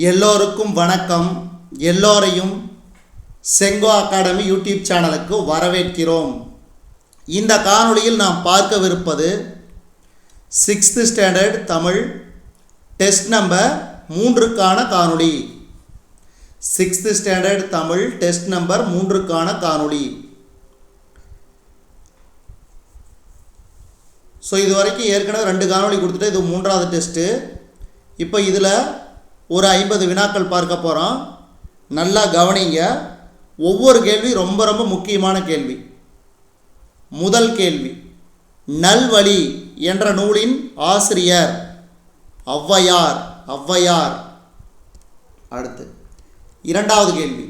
எல்லோருக்கும் வணக்கம். எல்லோரையும் செங்கோ அகாடமி யூடியூப் சேனலுக்கு வரவேற்கிறோம். இந்த காணொளியில் நாம் பார்க்கவிருப்பது 6th standard Tamil test number 3க்கான காணொளி. 6th standard Tamil test number 3க்கான காணொளி. ஸோ இது வரைக்கும் ஏற்கனவே 2 காணொளி கொடுத்துட்டு இது 3வது டெஸ்ட்டு. இப்போ இதில் ஒரு 50 வினாக்கள் பார்க்க போகிறோம். நல்லா கவனிங்க. ஒவ்வொரு கேள்வி ரொம்ப ரொம்ப முக்கியமான கேள்வி. முதல் கேள்வி, நல்வழி என்ற நூலின் ஆசிரியர் ஔவையார். ஔவையார். அடுத்து இரண்டாவது கேள்வி,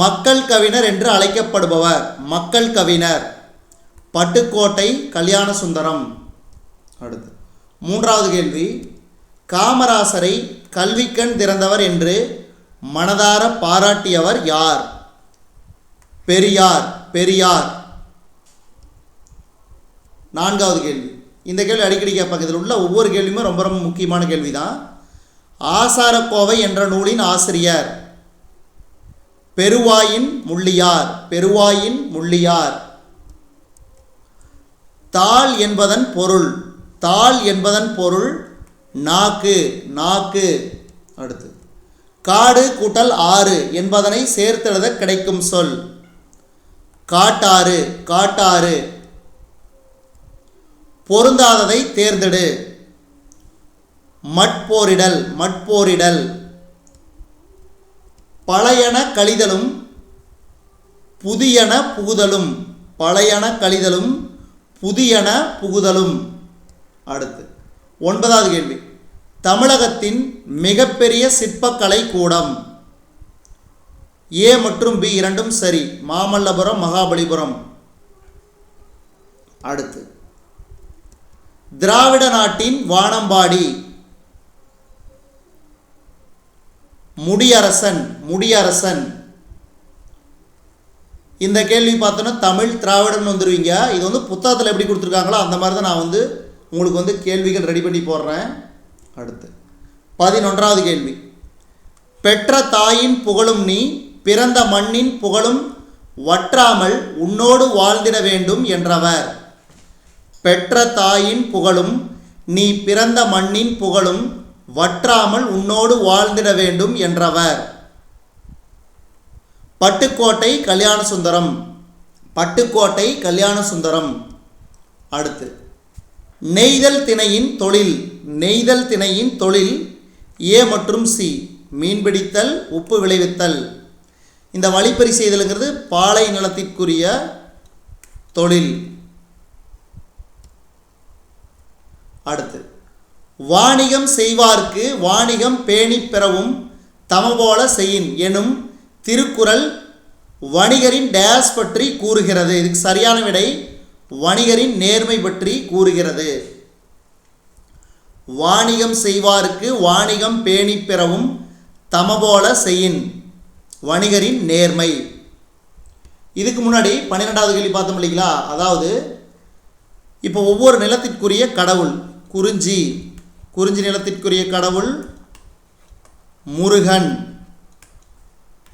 மக்கள் கவிஞர் என்று அழைக்கப்படுபவர். மக்கள் கவிஞர் பட்டுக்கோட்டை கல்யாணசுந்தரம். அடுத்து மூன்றாவது கேள்வி, காமராசரை கல்விக்கண் திறந்தவர் என்று மனதார பாராட்டியவர் யார்? பெரியார். பெரியார். நான்காவது கேள்வி, இந்த கேள்வி அடிக்கடி கேட்பாங்க. இதில் உள்ள ஒவ்வொரு கேள்வியுமே ரொம்ப ரொம்ப முக்கியமான கேள்வி தான். ஆசாரக்கோவை என்ற நூலின் ஆசிரியர் பெருவாயின் முள்ளியார். பெருவாயின் முள்ளியார். தாள் என்பதன் பொருள். தாள் என்பதன் பொருள் நாக்கு. நாக்கு. அடுத்து, காடு கூட்டல் ஆறு என்பதனை சேர்த்தெழுத கிடைக்கும் சொல் காட்டாறு. காட்டாறு. பொருந்தாததை தேர்ந்தெடு. மட்போரிடல். மட்போரிடல். பழையன கழிதலும் புதியன புகுதலும். பழையன கழிதலும் புதியன புகுதலும். அடுத்து 9வது கேள்வி, தமிழகத்தின் மிகப்பெரிய சிற்பக்கலை கூடம். ஏ மற்றும் பி இரண்டும் சரி. மாமல்லபுரம், மகாபலிபுரம். அடுத்து, திராவிட நாட்டின் வானம்பாடி. முடியரசன். முடியரசன். இந்த கேள்வி பார்த்தோன்னா தமிழ் திராவிடன் வந்துடுவீங்க. இது புத்தகத்தில் எப்படி கொடுத்துருக்காங்களோ அந்த மாதிரி தான் நான் உங்களுக்கு கேள்விகள் ரெடி பண்ணி போடுறேன். அடுத்து 11வது கேள்வி, பெற்ற தாயின் புகழும் நீ பிறந்த மண்ணின் புகழும் வற்றாமல் உன்னோடு வாழ்ந்திட வேண்டும் என்றவர். பெற்ற தாயின் புகழும் நீ பிறந்த மண்ணின் புகழும் வற்றாமல் உன்னோடு வாழ்ந்திட வேண்டும் என்றவர். பட்டுக்கோட்டை கல்யாணசுந்தரம். பட்டுக்கோட்டை கல்யாணசுந்தரம். அடுத்து, நெய்தல் திணையின் தொழில். நெய்தல் திணையின் தொழில் ஏ மற்றும் சி. மீன்பிடித்தல், உப்பு விளைவித்தல். இந்த வழிப்பறி செய்தலுங்கிறது பாலை நிலத்திற்குரிய தொழில். அடுத்து, வாணிகம் செய்வார்க்கு வாணிகம் பேணி பெறவும் தமபோல செய்யின் எனும் திருக்குறள் வணிகரின் டேஸ் பற்றி கூறுகிறது. இதுக்கு சரியான விடை வணிகரின் நேர்மை பற்றி கூறுகிறது. வாணிகம் செய்வார்க்கு வாணிகம் பேணி பெறவும் தமபோல செய்யின் வணிகரின் நேர்மை. இதுக்கு முன்னாடி 12வது கேள்வி பார்த்தோம் இல்லைங்களா? அதாவது இப்போ ஒவ்வொரு நிலத்திற்குரிய கடவுள். குறிஞ்சி. குறிஞ்சி நிலத்திற்குரிய கடவுள் முருகன்.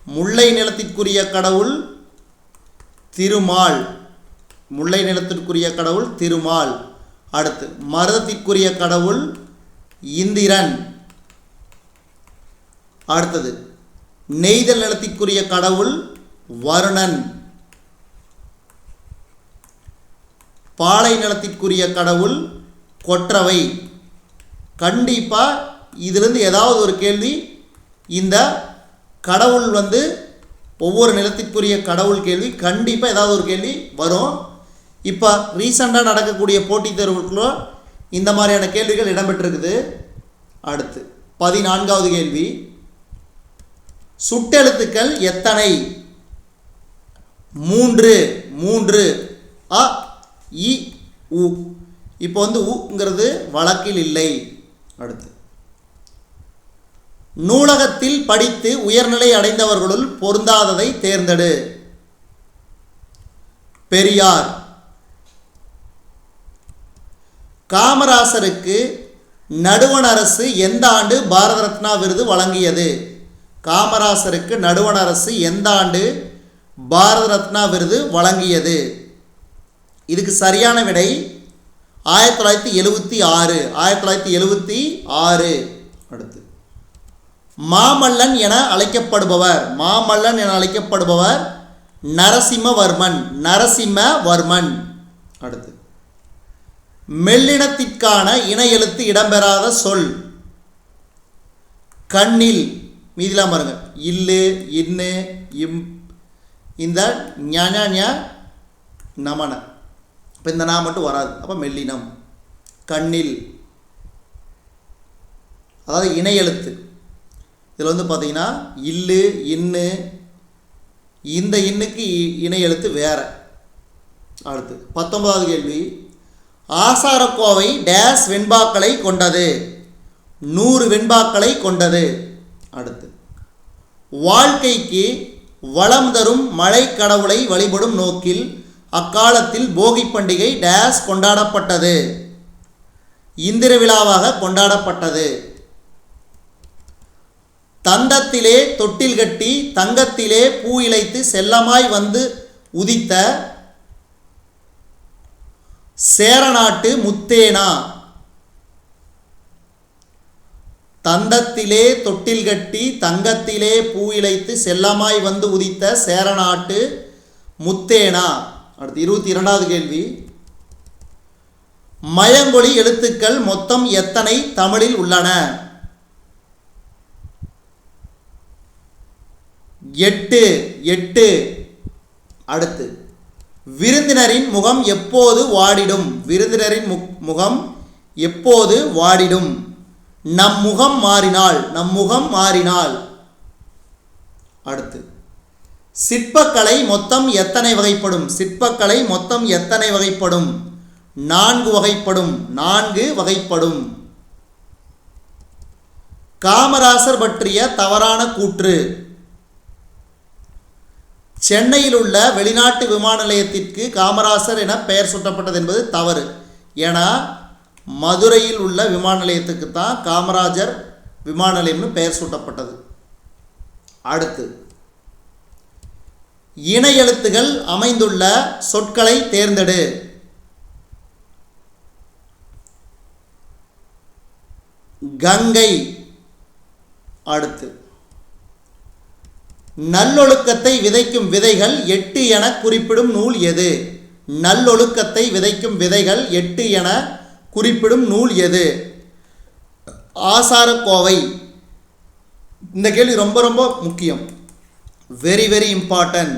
முல்லை நிலத்திற்குரிய கடவுள் திருமால். முல்லை நிலத்திற்குரிய கடவுள் திருமால். அடுத்து, மருதத்திற்குரிய கடவுள் இந்திரன். அடுத்தது, நெய்தல் நிலத்திற்குரிய கடவுள் வருணன். பாலை நிலத்திற்குரிய கடவுள் கொற்றவை. கண்டிப்பாக இதிலிருந்து ஏதாவது ஒரு கேள்வி இந்த கடவுள் ஒவ்வொரு நிலத்திற்குரிய கடவுள் கேள்வி கண்டிப்பாக ஏதாவது ஒரு கேள்வி வரும். இப்போ ரீசெண்டாக நடக்கக்கூடிய போட்டித் தேர்வுகளோ இந்த மாதிரியான கேள்விகள் இடம்பெற்றிருக்குது. அடுத்து 14வது கேள்வி, சுட்டெழுத்துக்கள் எத்தனை? 3. 3. அ இ உ. இப்போ உங்கிறது வழக்கில் இல்லை. அடுத்து, நூலகத்தில் படித்து உயர்நிலை அடைந்தவர்களுள் பொருந்தாததை தேர்ந்தெடு. பெரியார். காமராசருக்கு நடுவண் அரசு எந்த ஆண்டு பாரத ரத்னா விருது வழங்கியது? காமராசருக்கு நடுவண் அரசு எந்த ஆண்டு பாரத ரத்னா விருது வழங்கியது? இதுக்கு சரியான விடை 1976. 1976. அடுத்து மாமல்லன் என அழைக்கப்படுபவர் நரசிம்மவர்மன். அடுத்து மெல்லினத்திற்கான இன எழுத்து இடம்பெறாத சொல். கண்ணில் மீதிலாம் பாருங்க, இல்லு, இன்னு, இம், இந்த ஞ நமன. இப்போ இந்த நா மட்டும் வராது, அப்போ மெல்லினம். கண்ணில், அதாவது இணை எழுத்து. இதில் வந்து பார்த்தீங்கன்னா இல்லு, இன்னு, இந்த இன்னுக்கு இணை எழுத்து வேற. அடுத்து 19வது கேள்வி. ஆசாரக்கோவை டேஸ் வெண்பாக்களை கொண்டது? 100 வெண்பாக்களை கொண்டது. அடுத்து வாழ்க்கைக்கு வளம் தரும் மழை கடவுளை வழிபடும் நோக்கில் அக்காலத்தில் போகி பண்டிகை டேஸ் கொண்டாடப்பட்டது? இந்திர விழாவாக கொண்டாடப்பட்டது. தந்தத்திலே தொட்டில் கட்டி தங்கத்திலே பூ இழைத்து செல்லமாய் வந்து உதித்த சேரநாட்டு முத்தேனா? தந்தத்திலே தொட்டில் கட்டி தங்கத்திலே பூ இழைத்து செல்லமாய் வந்து உதித்த சேரநாட்டு முத்தேனா? அடுத்து 22வது கேள்வி. மயங்கொலி எழுத்துக்கள் மொத்தம் எத்தனை தமிழில் உள்ளன? 8. அடுத்து விருந்தினரின் முகம் எப்போது வாடிடும்? விருந்தினரின் முகம் எப்போது வாடிடும்? நம் முகம் மாறினால். அடுத்து சிற்பக்கலை மொத்தம் எத்தனை வகைப்படும்? சிற்பக்கலை மொத்தம் எத்தனை வகைப்படும்? 4 வகைப்படும். காமராசர் பற்றிய தவறான கூற்று. சென்னையில் உள்ள வெளிநாட்டு விமான நிலையத்திற்கு காமராசர் என பெயர் சூட்டப்பட்டது என்பது தவறு. ஏன்னா மதுரையில் உள்ள விமான நிலையத்துக்கு தான் காமராஜர் விமான நிலையம்னு பெயர் சூட்டப்பட்டது. அடுத்து இணை எழுத்துகள் அமைந்துள்ள சொற்களை தேர்ந்தெடு. கங்கை. அடுத்து நல்லொழுக்கத்தை விதைக்கும் விதைகள் 8 என குறிப்பிடும் நூல் எது? நல்லொழுக்கத்தை விதைக்கும் விதைகள் 8 என குறிப்பிடும் நூல் எது? ஆசாரக்கோவை. இந்த கேள்வி ரொம்ப ரொம்ப முக்கியம், வெரி வெரி இம்பார்ட்டன்ட்.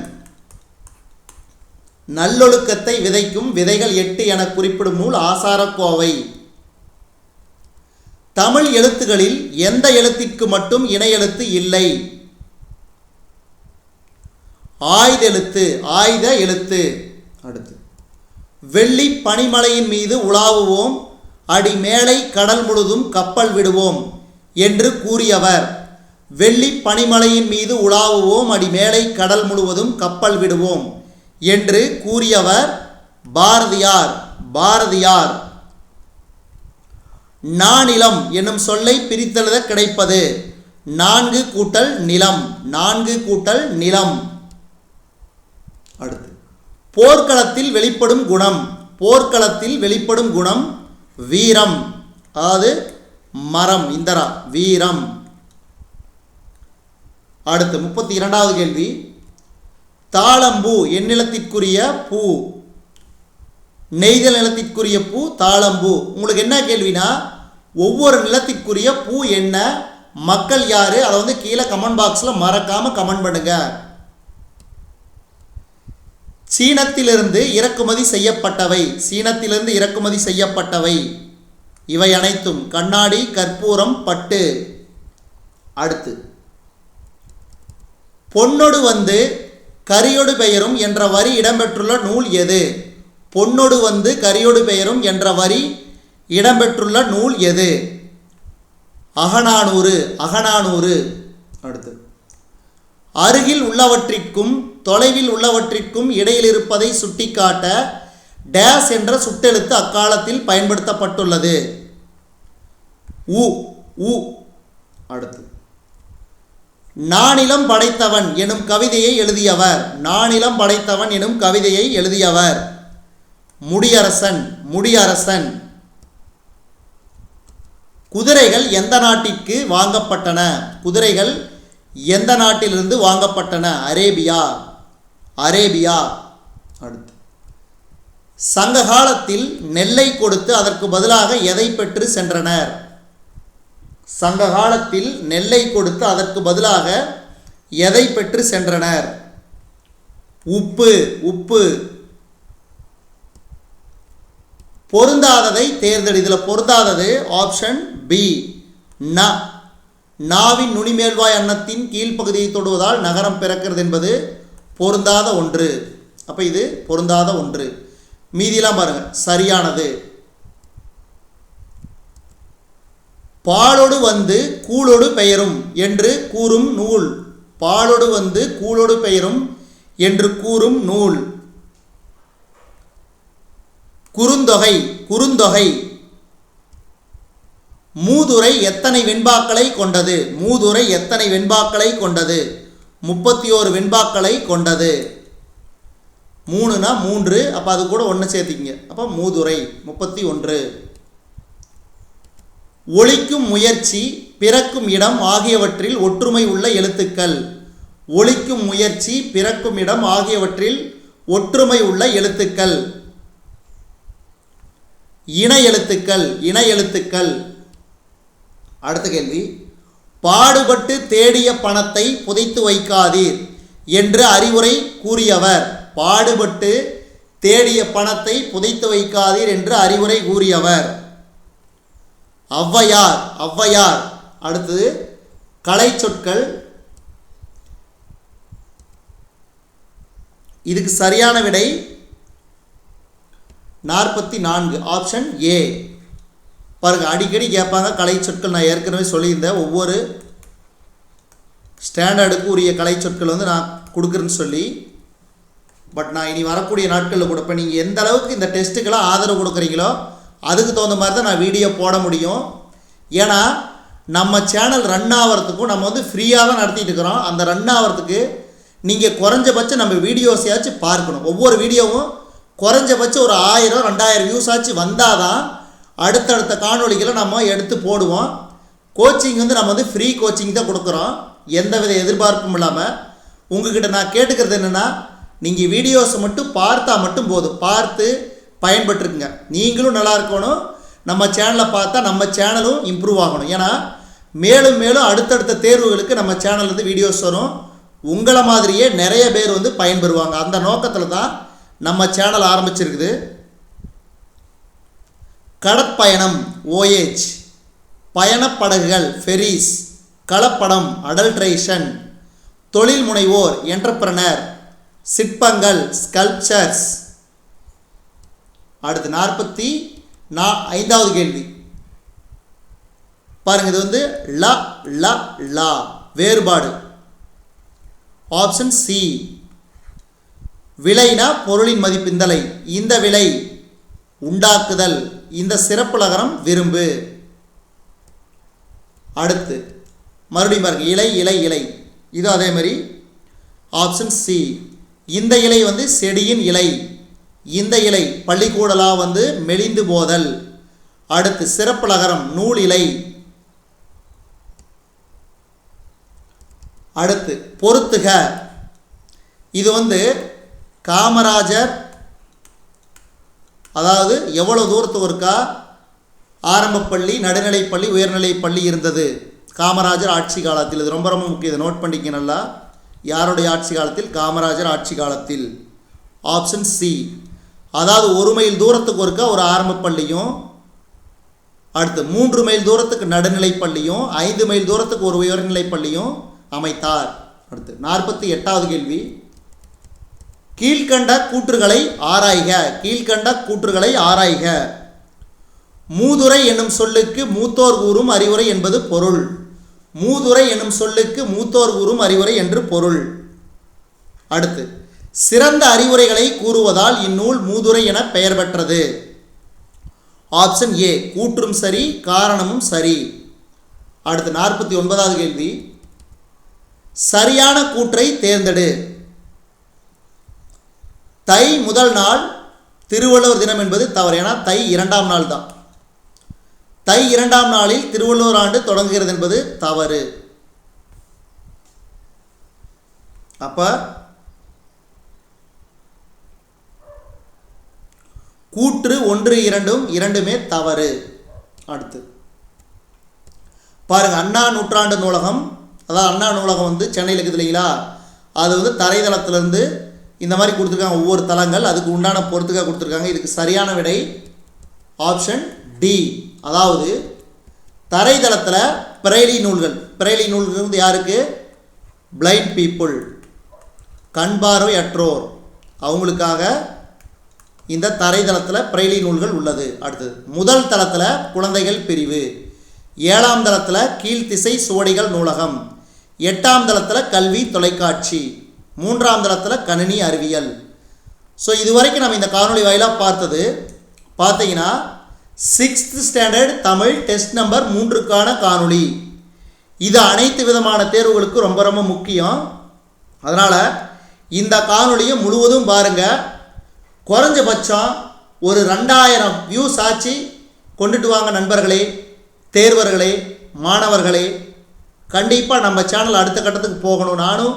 நல்லொழுக்கத்தை விதைக்கும் விதைகள் 8 என குறிப்பிடும் நூல் ஆசாரக்கோவை. தமிழ் எழுத்துகளில் எந்த எழுத்திற்கு மட்டும் இணை எழுத்து இல்லை? ஆயுத எழுத்து. அடுத்து வெள்ளி பனிமலையின் மீது உலாவுவோம், அடி மேலை கடல் முழுதும் கப்பல் விடுவோம் என்று கூறியவர்? வெள்ளி பனிமலையின் மீது உலாவுவோம், அடி மேலை கடல் முழுவதும் கப்பல் விடுவோம் என்று கூறியவர் பாரதியார். நானிலம் என்னும் சொல்லை பிரித்தெழுத கிடைப்பது? 4 கூட்டல் நிலம். அடுத்து போர்க்களத்தில் வெளிப்படும் குணம் வீரம், அதாவது மரம், இந்தரா வீரம். அடுத்து 32வது கேள்வி. தாளம்பூ எந்நிலத்திற்குரிய பூ? நெய்தல் நிலத்திற்குரிய பூ தாளம்பூ. உங்களுக்கு என்ன கேள்வினா, ஒவ்வொரு நிலத்திற்குரிய பூ என்ன, மக்கள் யாரு, அதை வந்து கீழே கமெண்ட் பாக்ஸில் மறக்காம கமெண்ட் பண்ணுங்க. சீனத்திலிருந்து இறக்குமதி செய்யப்பட்டவை இவை அனைத்தும் கண்ணாடி, கற்பூரம், பட்டு. அடுத்து பொன்னொடு வந்து கரியோடு பெயரும் என்ற வரி இடம்பெற்றுள்ள நூல் எது? பொன்னொடு வந்து கரியோடு பெயரும் என்ற வரி இடம்பெற்றுள்ள நூல் எது? அகநானூறு. அடுத்து அருகில் உள்ளவற்றிற்கும் தொலைவில் உள்ளவற்றிற்கும் இடையில் இருப்பதை சுட்டிக்காட்ட டேஸ் என்ற சுட்டெழுத்து அக்காலத்தில் பயன்படுத்தப்பட்டுள்ளது? உ உ. அடுத்து நானிலம் படைத்தவன் எனும் கவிதையை எழுதியவர். நானிலம் படைத்தவன் எனும் கவிதையை எழுதியவர் முடியரசன். முடியரசன். குதிரைகள் எந்த நாட்டிற்கு வாங்கப்பட்டன? குதிரைகள் எந்த நாட்டிலிருந்து வாங்கப்பட்டன? அரேபியா. அரேபியா. அடுத்து சங்க காலத்தில் நெல்லை கொடுத்து அதற்கு பதிலாக எதை பெற்று சென்றனர்? சங்க காலத்தில் நெல்லை கொடுத்து அதற்கு பதிலாக எதை பெற்று சென்றனர்? உப்பு. உப்பு. பொருந்தாததை தேர்ந்தெடு. இதில் பொருந்தாதது ஆப்ஷன் பி ந. நாவின் நுனிமேல்வாய் அன்னத்தின் கீழ்ப்பகுதியை தொடுவதால் நகரம் பிறக்கிறது என்பது பொருந்தாத ஒன்று. அப்போ இது பொருந்தாத ஒன்று. மீதியெல்லாம் பாருங்க சரியானது. பாலோடு வந்து கூழோடு பெயரும் என்று கூறும் நூல். பாலோடு வந்து கூழோடு பெயரும் என்று கூறும் நூல் குறுந்தொகை. குறுந்தொகை. மூதுரை எத்தனை வெண்பாக்களை கொண்டது? மூதுரை எத்தனை வெண்பாக்களை கொண்டது? 31 வெண்பாக்களை கொண்டது. 3னா 3, அப்போ அது கூட 1 சேர்த்திங்க, அப்போ மூதுரை 31. ஒலிக்கும் முயற்சி, பிறக்கும் இடம் ஆகியவற்றில் ஒற்றுமை உள்ள எழுத்துக்கள். ஒலிக்கும் முயற்சி, பிறக்கும் இடம் ஆகியவற்றில் ஒற்றுமை உள்ள எழுத்துக்கள். இணை எழுத்துக்கள். இணை எழுத்துக்கள். அடுத்த கேள்வி, பாடுபட்டு தேடிய பணத்தை புதைத்து வைக்காதீர் என்று அறிவுரை கூறியவர். பாடுபட்டு தேடிய பணத்தை புதைத்து வைக்காதீர் என்று அறிவுரை கூறியவர் ஔவையார். ஔவையார். அடுத்தது கலை சொற்கள். இதுக்கு சரியான விடை 44 ஆப்ஷன் ஏ. பாருங்க, அடிக்கடி கேட்பாங்க கலை சொற்கள். நான் ஏற்கனவே சொல்லியிருந்தேன், ஒவ்வொரு ஸ்டாண்டர்டுக்கு உரிய கலை சொற்கள் வந்து நான் கொடுக்குறேன்னு சொல்லி. பட் நான் இனி வரக்கூடிய நாட்களில் கொடுப்பேன். நீங்கள் எந்த அளவுக்கு இந்த டெஸ்ட்டுக்கெல்லாம் ஆதரவு கொடுக்குறீங்களோ அதுக்கு தகுந்த மாதிரி தான் நான் வீடியோ போட முடியும். ஏன்னா நம்ம சேனல் ரன் ஆகிறதுக்கும் நம்ம வந்து ஃப்ரீயாக தான் நடத்திட்டு இருக்கிறோம். அந்த ரன் ஆகிறதுக்கு நீங்கள் குறைஞ்சபட்சம் நம்ம வீடியோஸையாச்சும் பார்க்கணும். ஒவ்வொரு வீடியோவும் குறைஞ்சபட்சம் ஒரு 1000-2000 வியூஸ் ஆச்சு வந்தால் தான் அடுத்தடுத்த காணொலிகளை நம்ம எடுத்து போடுவோம். கோச்சிங் வந்து நம்ம வந்து ஃப்ரீ கோச்சிங் தான் கொடுக்குறோம், எந்தவித எதிர்பார்ப்பும் இல்லாமல். உங்ககிட்ட நான் கேட்டுக்கிறது என்னென்னா, நீங்கள் வீடியோஸை மட்டும் பார்த்தா மட்டும் போதும், பார்த்து பயன்பட்டுருக்குங்க. நீங்களும் நல்லா இருக்கணும், நம்ம சேனலை பார்த்தா நம்ம சேனலும் இம்ப்ரூவ் ஆகணும். ஏன்னா மேலும் மேலும் அடுத்தடுத்த தேர்வுகளுக்கு நம்ம சேனல்லேருந்து வீடியோஸ் வரும். உங்களை மாதிரியே நிறைய பேர் வந்து பயன்பெறுவாங்க. அந்த நோக்கத்தில் தான் நம்ம சேனல் ஆரம்பிச்சிருக்குது. கடற்பயணம் ஓஏஜ், பயணப்படகுகள் ஃபெரிஸ், கலப்படம் அடல்ட்ரேஷன், தொழில் முனைவோர் என்டர்பிரனர், சிற்பங்கள் ஸ்கல்ப்சர்ஸ். அடுத்து 45வது கேள்வி பாருங்க. இது வந்து ல ல லா வேறுபாடு. Option C. விலைனா பொருளின் மதிப்பிந்தலை. இந்த விலை உண்டாக்குதல். இந்த சிறப்புலகரம் விரும்பு. அடுத்து மறுபடியும் பாருங்க, இலை இலை இலை. இது அதே மாதிரி ஆப்ஷன் சி. இந்த இலை வந்து செடியின் இலை. இந்த இலை பள்ளிக்கூடலா வந்து மெலிந்து போதல். அடுத்து சிறப்புலகரம் நூல் இலை. அடுத்து பொறுத்துக. இது வந்து காமராஜர், அதாவது எவ்வளோ தூரத்துக்கு இருக்கா ஆரம்பப்பள்ளி, நடுநிலைப்பள்ளி, உயர்நிலைப்பள்ளி இருந்தது காமராஜர் ஆட்சி காலத்தில். இது ரொம்ப ரொம்ப முக்கியம், இதை நோட் பண்ணிக்க நல்லா. யாருடைய ஆட்சி காலத்தில்? காமராஜர் ஆட்சி காலத்தில். Option C. அதாவது 1 மைல் தூரத்துக்கு ஒருக்கா ஒரு ஆரம்ப பள்ளியும், அடுத்து 3 மைல் தூரத்துக்கு நடுநிலைப் பள்ளியும், 5 மைல் தூரத்துக்கு ஒரு உயர்நிலைப் பள்ளியும் அமைத்தார். அடுத்து 48வது கேள்வி, கீழ்கண்ட கூற்றுகளை ஆராய்க. கீழ்கண்ட கூற்றுகளை ஆராய்க. மூதுரை என்னும் சொல்லுக்கு மூத்தோர் கூறும் அறிவுரை என்பது பொருள். மூதுரை என்னும் சொல்லுக்கு மூத்தோர் கூறும் அறிவுரை என்று பொருள். அடுத்து சிறந்த அறிவுரைகளை கூறுவதால் இந்நூல் மூதுரை என பெயர் பெற்றது. ஆப்ஷன் ஏ கூற்றும் சரி காரணமும் சரி. அடுத்து 49வது கேள்வி, சரியான கூற்றை தேர்ந்தெடு. தை முதல் நாள் திருவள்ளுவர் தினம் என்பது தவறு. ஏன்னா தை 2ஆம் நாள் தான். தை 2ஆம் நாளில் திருவள்ளுவர் ஆண்டு தொடங்குகிறது என்பது தவறு. அப்ப கூற்று 1, 2 இரண்டுமே தவறு. அடுத்து பாருங்க, அண்ணா நூற்றாண்டு நூலகம், அதாவது அண்ணா நூலகம் வந்து சென்னையில் இருக்குது இல்லைங்களா, அது வந்து தரைதளத்திலிருந்து இந்த மாதிரி கொடுத்துருக்காங்க ஒவ்வொரு தளங்கள், அதுக்கு உண்டான பொறுத்துக்காக கொடுத்துருக்காங்க. இதுக்கு சரியான விடை ஆப்ஷன் டி. அதாவது தரைதளத்தில் பிரெய்லி நூல்கள், பிரெய்லி நூல்கள் வந்து யாருக்கு? பிளைண்ட் பீப்புள், கண் பார்வை அற்றோர், அவங்களுக்காக இந்த தரைதளத்தில் பிரெய்லி நூல்கள் உள்ளது. அடுத்தது முதல் தளத்தில் குழந்தைகள் பிரிவு, 7ஆம் தளத்தில் கீழ்த்திசை சுவடிகள் நூலகம், 8ஆம் தளத்தில் கல்வி தொலைக்காட்சி, 3ஆம் தளத்தில் கணினி அறிவியல். ஸோ இதுவரைக்கும் நம்ம இந்த காணொலி வாயிலாக பார்த்தது பார்த்தீங்கன்னா 6th standard Tamil test number 3க்கான காணொலி. இது அனைத்து விதமான தேர்வுகளுக்கும் ரொம்ப ரொம்ப முக்கியம். அதனால் இந்த காணொலியை முழுவதும் பாருங்கள். குறைஞ்சபட்சம் ஒரு 2000 வியூஸ் ஆச்சு கொண்டுட்டு வாங்க நண்பர்களே, தேர்வர்களே, மாணவர்களே. கண்டிப்பாக நம்ம சேனல் அடுத்த கட்டத்துக்கு போகணும். நானும்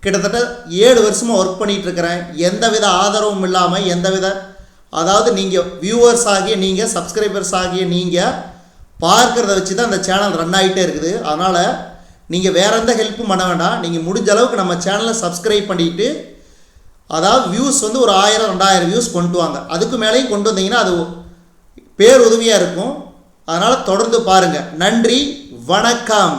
கிட்டத்தட்ட 7 வருஷமாக ஒர்க் பண்ணிகிட்ருக்கிறேன். எந்தவித ஆதரவும் இல்லாமல், எந்தவித, அதாவது நீங்கள் வியூவர்ஸ் ஆகிய நீங்கள், சப்ஸ்கிரைபர்ஸ் ஆகிய நீங்கள் பார்க்குறத வச்சு தான் அந்த சேனல் ரன் ஆகிட்டே இருக்குது. அதனால் நீங்கள் வேறு எந்த ஹெல்ப்பும் பண்ண வேண்டாம். நீங்கள் முடிஞ்ச அளவுக்கு நம்ம சேனலை சப்ஸ்கிரைப் பண்ணிவிட்டு, அதாவது வியூஸ் வந்து ஒரு 1000 2000 வியூஸ் கொண்டு வாங்க. அதுக்கு மேலேயும் கொண்டு வந்தீங்கன்னா அது பேருதவியாக இருக்கும். அதனால் தொடர்ந்து பாருங்கள். நன்றி, வணக்கம்.